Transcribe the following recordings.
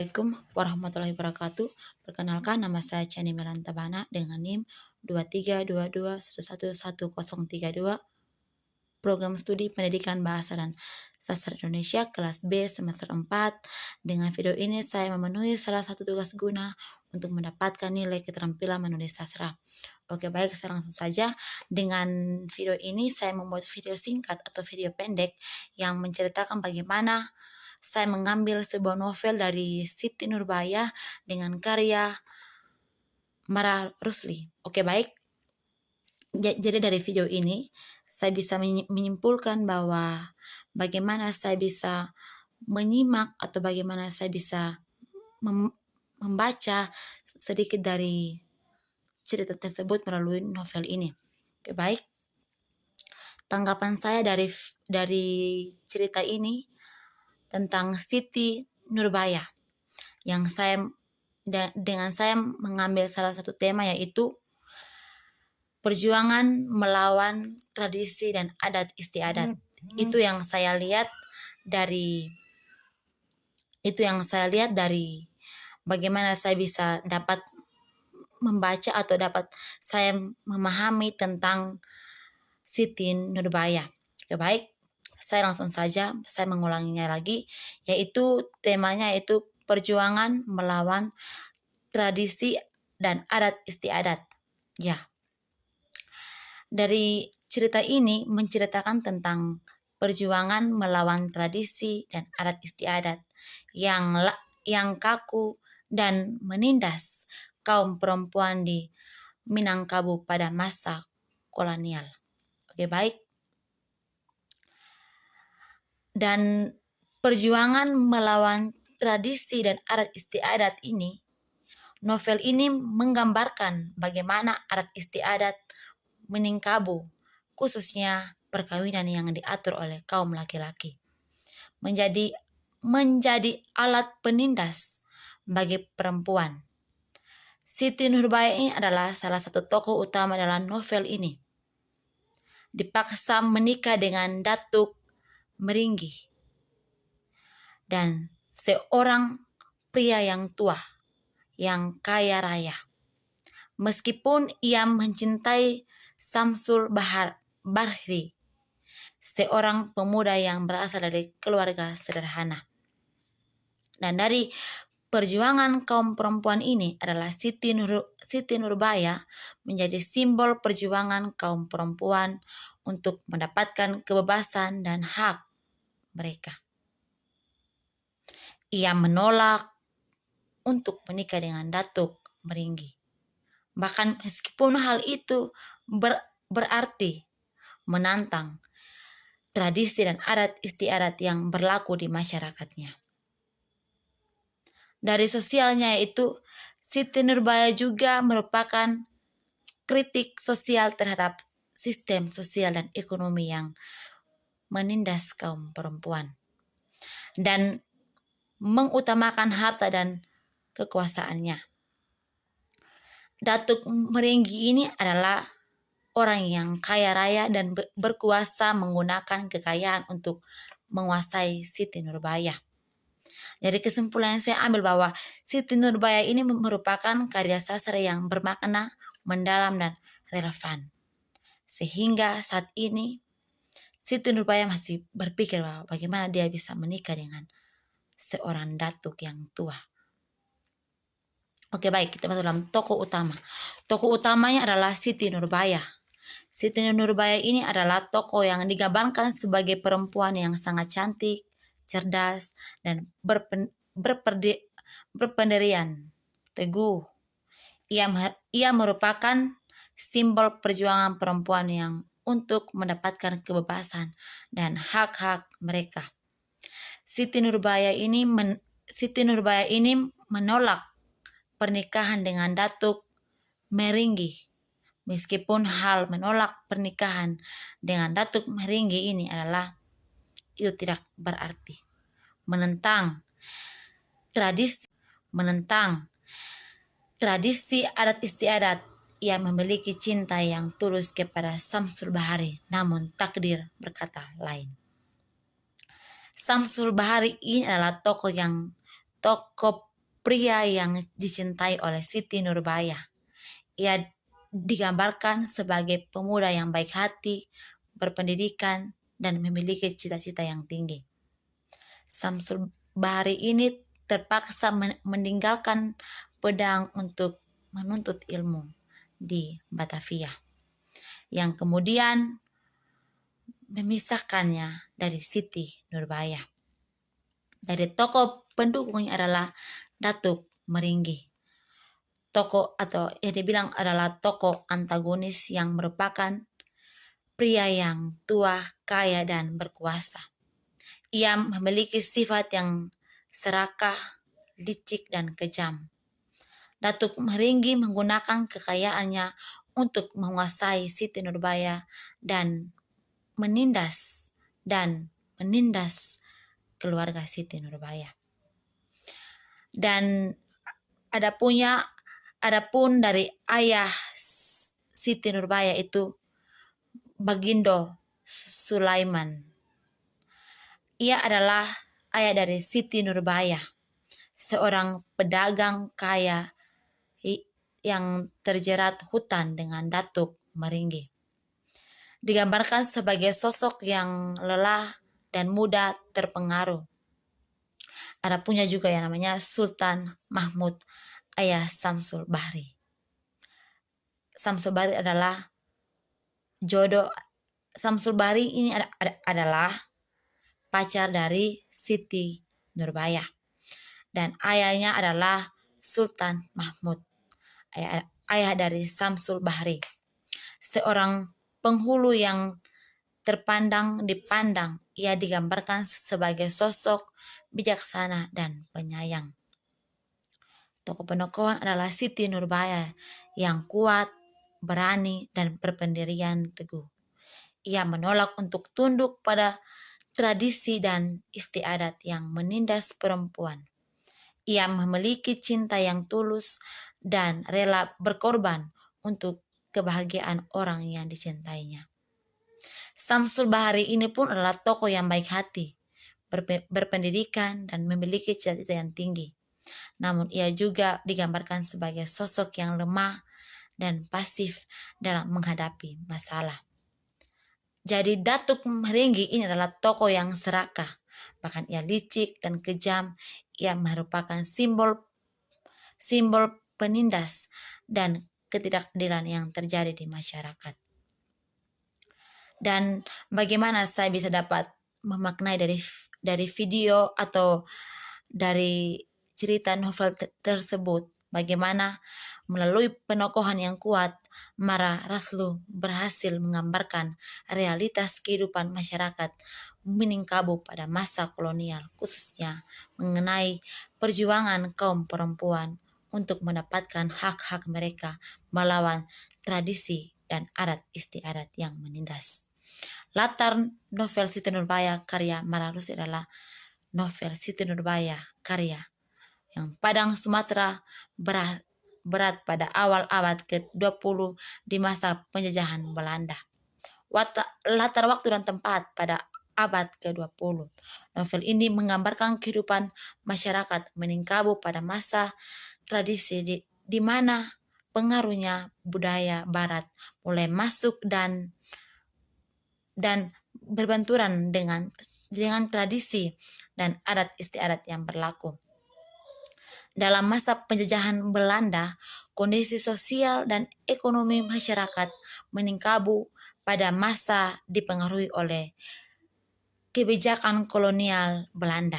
Assalamualaikum warahmatullahi wabarakatuh. Perkenalkan, nama saya Chani Melantabana dengan NIM 2322111032, Program Studi Pendidikan Bahasa dan Sastra Indonesia kelas B semester 4. Dengan video ini saya memenuhi salah satu tugas guna untuk mendapatkan nilai keterampilan menulis sastra. Oke, baik, saya langsung saja. Dengan video ini saya membuat video singkat atau video pendek yang menceritakan bagaimana saya mengambil sebuah novel dari Siti Nurbaya dengan karya Mara Rusli. Oke, baik. Jadi dari video ini saya bisa menyimpulkan bahwa bagaimana saya bisa menyimak atau bagaimana saya bisa membaca sedikit dari cerita tersebut melalui novel ini. Oke, baik. Tanggapan saya dari cerita ini tentang Siti Nurbaya yang dengan saya mengambil salah satu tema, yaitu perjuangan melawan tradisi dan adat istiadat. Itu yang saya lihat dari bagaimana saya bisa dapat membaca atau dapat saya memahami tentang Siti Nurbaya. Oke, baik. Saya langsung saja, saya mengulanginya lagi, yaitu temanya yaitu perjuangan melawan tradisi dan adat istiadat. Ya. Dari cerita ini menceritakan tentang perjuangan melawan tradisi dan adat istiadat yang kaku dan menindas kaum perempuan di Minangkabau pada masa kolonial. Oke, baik. Dan perjuangan melawan tradisi dan adat istiadat ini, novel ini menggambarkan bagaimana adat istiadat Minangkabau, khususnya perkawinan yang diatur oleh kaum laki-laki, menjadi alat penindas bagi perempuan. Siti Nurbaya ini adalah salah satu tokoh utama dalam novel ini. Dipaksa menikah dengan Datuk Meringgi dan seorang pria yang tua, yang kaya raya. Meskipun ia mencintai Samsul Bahri, seorang pemuda yang berasal dari keluarga sederhana. Dan dari perjuangan kaum perempuan ini adalah Siti Nurbaya menjadi simbol perjuangan kaum perempuan untuk mendapatkan kebebasan dan hak mereka. Ia menolak untuk menikah dengan Datuk Meringgi. Bahkan meskipun hal itu berarti menantang tradisi dan adat istiadat yang berlaku di masyarakatnya. Dari sosialnya yaitu Siti Nurbaya juga merupakan kritik sosial terhadap sistem sosial dan ekonomi yang menindas kaum perempuan dan mengutamakan harta dan kekuasaannya. Datuk Meringgi ini adalah orang yang kaya raya dan berkuasa menggunakan kekayaan untuk menguasai Siti Nurbaya. Jadi kesimpulan yang saya ambil bahwa Siti Nurbaya ini merupakan karya sastra yang bermakna, mendalam dan relevan. Sehingga saat ini Siti Nurbaya masih berpikir bahwa bagaimana dia bisa menikah dengan seorang datuk yang tua. Oke, baik, kita masuk dalam tokoh utama. Tokoh utamanya adalah Siti Nurbaya. Siti Nurbaya ini adalah tokoh yang digambarkan sebagai perempuan yang sangat cantik, cerdas, dan berpendirian teguh. Ia merupakan simbol perjuangan perempuan yang untuk mendapatkan kebebasan dan hak-hak mereka. Siti Nurbaya ini menolak pernikahan dengan Datuk Meringgi. Meskipun hal menolak pernikahan dengan Datuk Meringgi ini adalah itu tidak berarti menentang tradisi adat istiadat. Ia memiliki cinta yang tulus kepada Samsul Bahari, namun takdir berkata lain. Samsul Bahari ini adalah tokoh pria yang dicintai oleh Siti Nurbaya. Ia digambarkan sebagai pemuda yang baik hati, berpendidikan, dan memiliki cita-cita yang tinggi. Samsul Bahri ini terpaksa meninggalkan pedang untuk menuntut ilmu di Batavia, yang kemudian memisahkannya dari Siti Nurbaya. Dari tokoh pendukungnya adalah Datuk Meringgi. Tokoh atau yang dibilang adalah tokoh antagonis yang merupakan pria yang tua, kaya, dan berkuasa. Ia memiliki sifat yang serakah, licik, dan kejam. Datuk Meringgi menggunakan kekayaannya untuk menguasai Siti Nurbaya dan menindas keluarga Siti Nurbaya. Dan adapun dari ayah Siti Nurbaya itu Bagindo Sulaiman. Ia adalah ayah dari Siti Nurbaya, seorang pedagang kaya yang terjerat hutang dengan Datuk Meringgi. Digambarkan sebagai sosok yang lelah dan mudah terpengaruh. Ada punya juga yang namanya Sultan Mahmud, ayah Samsul Bahri. Samsul Bahri adalah jodoh. Samsul Bahri ini adalah pacar dari Siti Nurbaya. Dan ayahnya adalah Sultan Mahmud, ayah dari Samsul Bahri. Seorang penghulu yang dipandang, ia digambarkan sebagai sosok bijaksana dan penyayang. Tokoh penokohan adalah Siti Nurbaya yang kuat, berani, dan berpendirian teguh. Ia menolak untuk tunduk pada tradisi dan istiadat yang menindas perempuan. Ia memiliki cinta yang tulus dan rela berkorban untuk kebahagiaan orang yang dicintainya. Samsul Bahri ini pun adalah tokoh yang baik hati, berpendidikan, dan memiliki cita-cita yang tinggi. Namun ia juga digambarkan sebagai sosok yang lemah dan pasif dalam menghadapi masalah. Jadi Datuk Meringgi ini adalah tokoh yang serakah, bahkan ia licik dan kejam. Ia merupakan simbol penindas dan ketidakadilan yang terjadi di masyarakat. Dan bagaimana saya bisa dapat memaknai dari video atau dari cerita novel tersebut, bagaimana melalui penokohan yang kuat, Mara Raslu berhasil menggambarkan realitas kehidupan masyarakat Minangkabau pada masa kolonial, khususnya mengenai perjuangan kaum perempuan untuk mendapatkan hak-hak mereka melawan tradisi dan adat istiadat yang menindas. Latar novel Siti Nurbaya karya Mara Raslu adalah novel Siti Nurbaya karya yang Padang Sumatera berat pada awal abad ke-20 di masa penjajahan Belanda. Latar waktu dan tempat pada abad ke-20. Novel ini menggambarkan kehidupan masyarakat Minangkabau pada masa tradisi di mana pengaruhnya budaya barat mulai masuk dan berbenturan dengan tradisi dan adat istiadat yang berlaku. Dalam masa penjajahan Belanda, kondisi sosial dan ekonomi masyarakat Minangkabau pada masa dipengaruhi oleh kebijakan kolonial Belanda.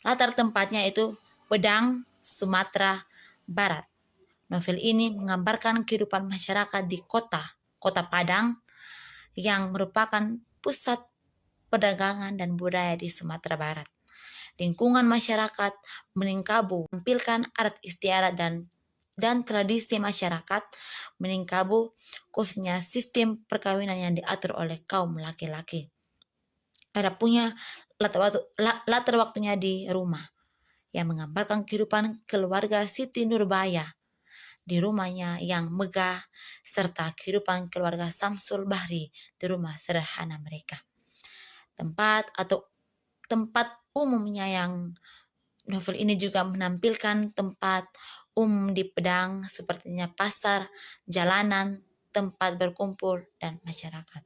Latar tempatnya itu Padang, Sumatera Barat. Novel ini menggambarkan kehidupan masyarakat di kota Padang yang merupakan pusat perdagangan dan budaya di Sumatera Barat. Lingkungan masyarakat Minangkabau menampilkan adat istiadat dan tradisi masyarakat Minangkabau, khususnya sistem perkawinan yang diatur oleh kaum laki-laki. Ada punya latar waktunya di rumah yang menggambarkan kehidupan keluarga Siti Nurbaya di rumahnya yang megah serta kehidupan keluarga Samsul Bahri di rumah sederhana mereka. Tempat umumnya yang Novel ini juga menampilkan tempat di pedang sepertinya pasar, jalanan, tempat berkumpul, dan masyarakat.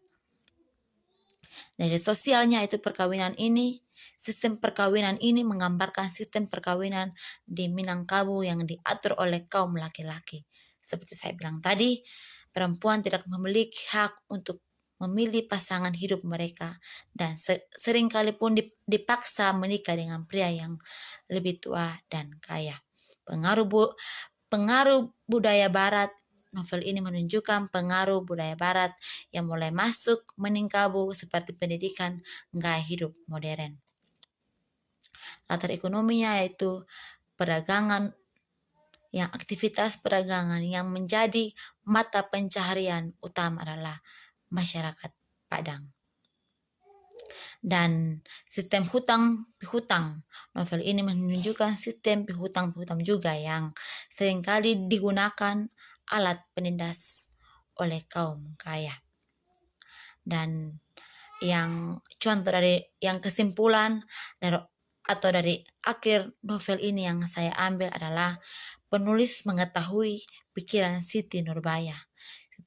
Dari sosialnya itu sistem perkawinan ini menggambarkan sistem perkawinan di Minangkabau yang diatur oleh kaum laki-laki. Seperti saya bilang tadi, perempuan tidak memiliki hak untuk memilih pasangan hidup mereka dan seringkali pun dipaksa menikah dengan pria yang lebih tua dan kaya. Pengaruh budaya barat. Novel ini menunjukkan pengaruh budaya barat yang mulai masuk Minangkabau seperti pendidikan gaya hidup modern. Latar ekonominya yaitu perdagangan, yang aktivitas perdagangan yang menjadi mata pencaharian utama adalah masyarakat Padang. Dan sistem hutang. Novel ini menunjukkan sistem hutang juga yang seringkali digunakan alat penindas oleh kaum kaya. Dan yang contoh dari yang kesimpulan dari akhir novel ini yang saya ambil adalah penulis mengetahui pikiran Siti Nurbaya.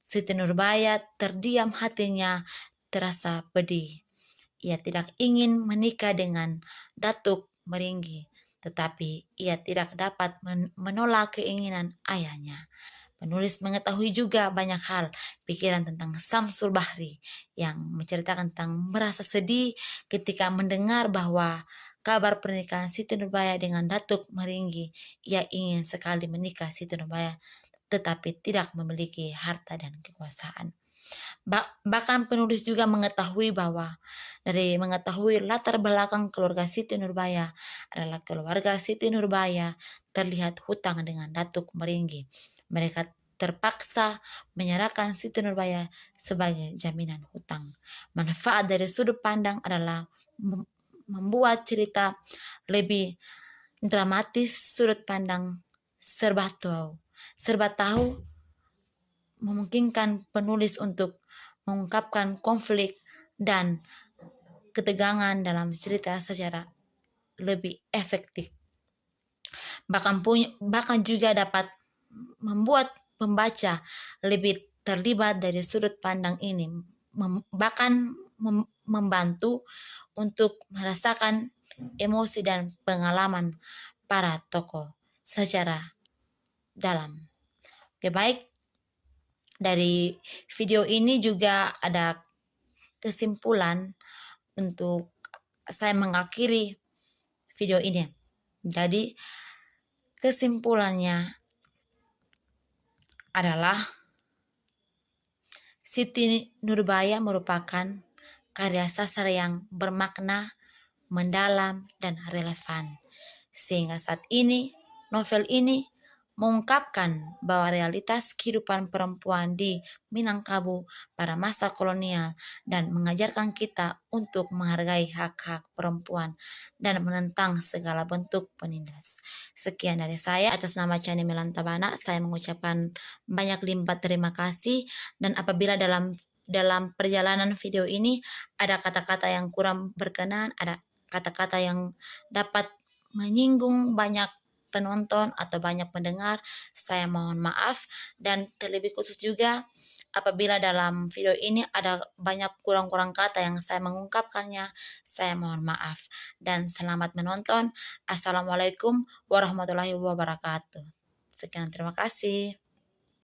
Siti Nurbaya terdiam, hatinya terasa pedih. Ia tidak ingin menikah dengan Datuk Meringgi, tetapi ia tidak dapat menolak keinginan ayahnya. Penulis mengetahui juga banyak hal pikiran tentang Samsul Bahri yang menceritakan tentang merasa sedih ketika mendengar bahwa kabar pernikahan Siti Nurbaya dengan Datuk Meringgi. Ia ingin sekali menikah Siti Nurbaya tetapi tidak memiliki harta dan kekuasaan. Bahkan penulis juga mengetahui latar belakang keluarga Siti Nurbaya adalah keluarga Siti Nurbaya terlihat hutang dengan Datuk Meringgi. Mereka terpaksa menyerahkan Siti Nurbaya sebagai jaminan hutang. Manfaat dari sudut pandang adalah membuat cerita lebih dramatis. Sudut pandang serba tahu memungkinkan penulis untuk mengungkapkan konflik dan ketegangan dalam cerita secara lebih efektif. Bahkan juga dapat membuat pembaca lebih terlibat dari sudut pandang ini, bahkan membantu untuk merasakan emosi dan pengalaman para tokoh secara dalam. Oke, baik. Dari video ini juga ada kesimpulan untuk saya mengakhiri video ini. Jadi kesimpulannya adalah Siti Nurbaya merupakan karya sastra yang bermakna, mendalam, dan relevan. Sehingga saat ini novel ini mengungkapkan bahwa realitas kehidupan perempuan di Minangkabau pada masa kolonial dan mengajarkan kita untuk menghargai hak-hak perempuan dan menentang segala bentuk penindas. Sekian dari saya atas nama Chani Melantabana. Saya mengucapkan banyak limpah terima kasih, dan apabila dalam perjalanan video ini ada kata-kata yang kurang berkenan, ada kata-kata yang dapat menyinggung banyak penonton atau banyak pendengar, saya mohon maaf. Dan terlebih khusus juga apabila dalam video ini ada banyak kurang-kurang kata yang saya mengungkapkannya, saya mohon maaf. Dan selamat menonton. Assalamualaikum warahmatullahi wabarakatuh. Sekian, terima kasih.